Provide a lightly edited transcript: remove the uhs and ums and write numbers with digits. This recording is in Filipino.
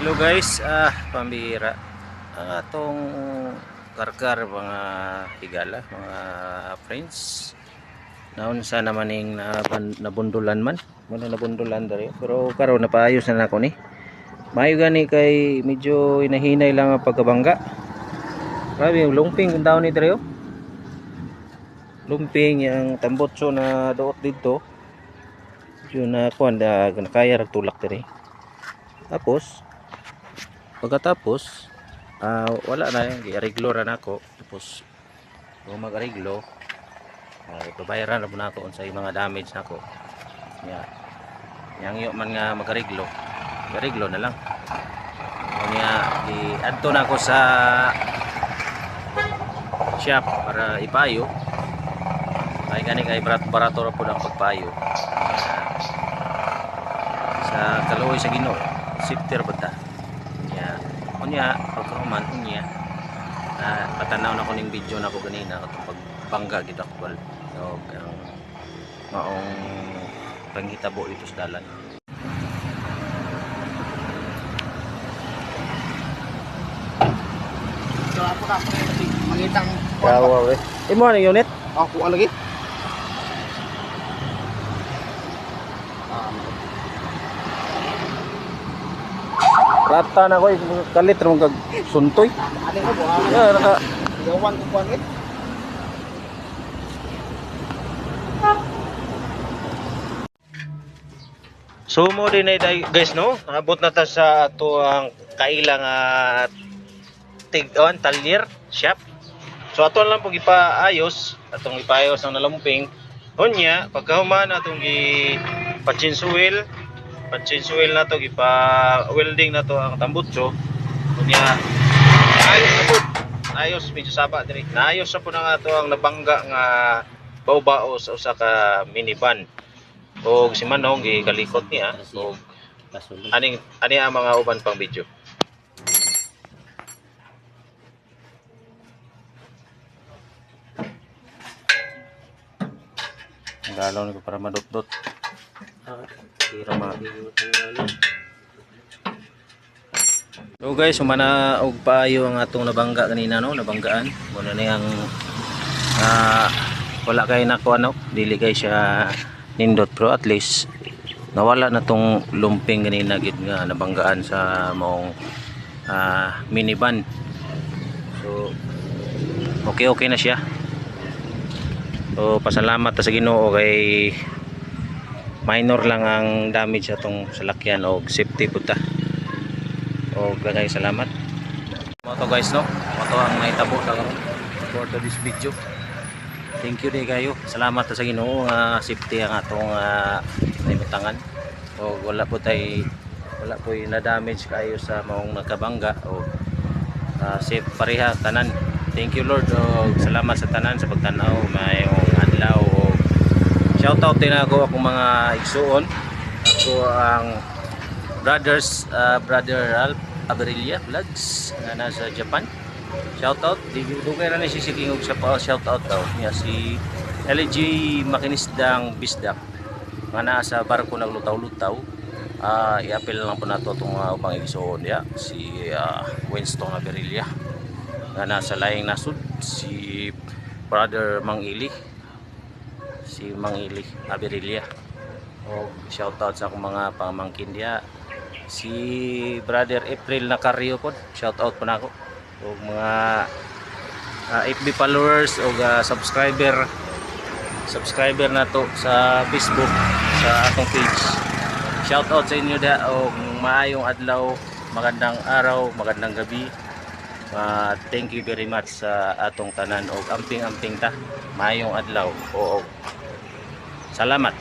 Hello guys, pambira ang atong karkar mga higala, mga friends. Naon sa namaning nabundulan man, muna nabundulan dere. Pero karon napaayos na nako ni. Mayo gani kay medyo inahinay lang ang pagkabangga. Grabe yung lumping kung daw ni dere. Lumping yang tambotso na doot dito. Yun na kuan da kaya ragtulak dere. Tapos pagkatapos wala na yung i-ariglo ra nako. Tapos kung mag-ariglo ipabayaran na po nako sa mga damage nako yang iyo man nga mag-ariglo na lang kanya i-adto na ako sa shop para ipayo kay gani kay barato ra po ang pagpayo sa kaluoy sa Ginoo sifter bata kunya pagkahuman kunya patanaw na ko ning video na ko ganina atong pagbangga gid ako so ang maong panghitabo dito sa dalan. So ako na mangitang Wow eh. Imo ano unit? ako lagi. Rata na ko kalit ron kag suntoy. Ano ko buha? Ya naka Gawan ko kuan So mo din ay guys no, abot na ta sa ato ang kailang tig-on talyer shop. So ato lang pug ipaayos, atong ipaayos ang nalamping. Unya pagkahuman atong patchinsuil na to welding na to ang tambutso. Unya ayos na po. Ayos medyo saba diri. Naayos sa po na ato ang nabangga nga bao-bao sa usa ka minivan. Og si Manong gikalikot niya og ani ang mga uban pang video. Galaw nito para madot-dot. Tira So guys, sumana og paayo ang atong nabangga kanina no, nabanggaan. Muna ni ang wala kay nako ano, dili kay siya nindot pero at least nawala na tong lumping ganina gid nga nabanggaan sa mong minivan. So okay na siya. So pasalamat ta sa Ginoo kay minor lang ang damage atong salakyan og safety pud ta. Og ganay salamat. Mo to guys no. Mo to ang naitabo sa for this video. Thank you day kayo. Salamat sa Ginoo nga safety ang atong naibutangan. O wala po na damage kayo sa maong nagkabangga o safe pareha tanan. Thank you Lord o salamat sa tanan sa pagtanaw mayong adlaw o shout out din ako akong mga igsuon. Ako ang brother Ralph Abrilia Vlogs na nasa Japan. Shoutout, dugay ra ni si Sigingog sa shoutout daw niya si LG Makinisdang Bisdak nga naa sa barko naglutaw-lutaw. I-appeal lang po nato itong upang igsoon niya si Winston Aberelia nga nasa laing nasud, si brother Mangili Aberelia. O shoutout sa akong mga pamangkin diya si brother April Nacario po, shoutout po nako o mga FB followers o subscriber na to sa Facebook sa atong page. Shout out sa inyo da o maayong adlaw, magandang araw, magandang gabi. Thank you very much sa atong tanan o amping ta. Maayong adlaw o salamat.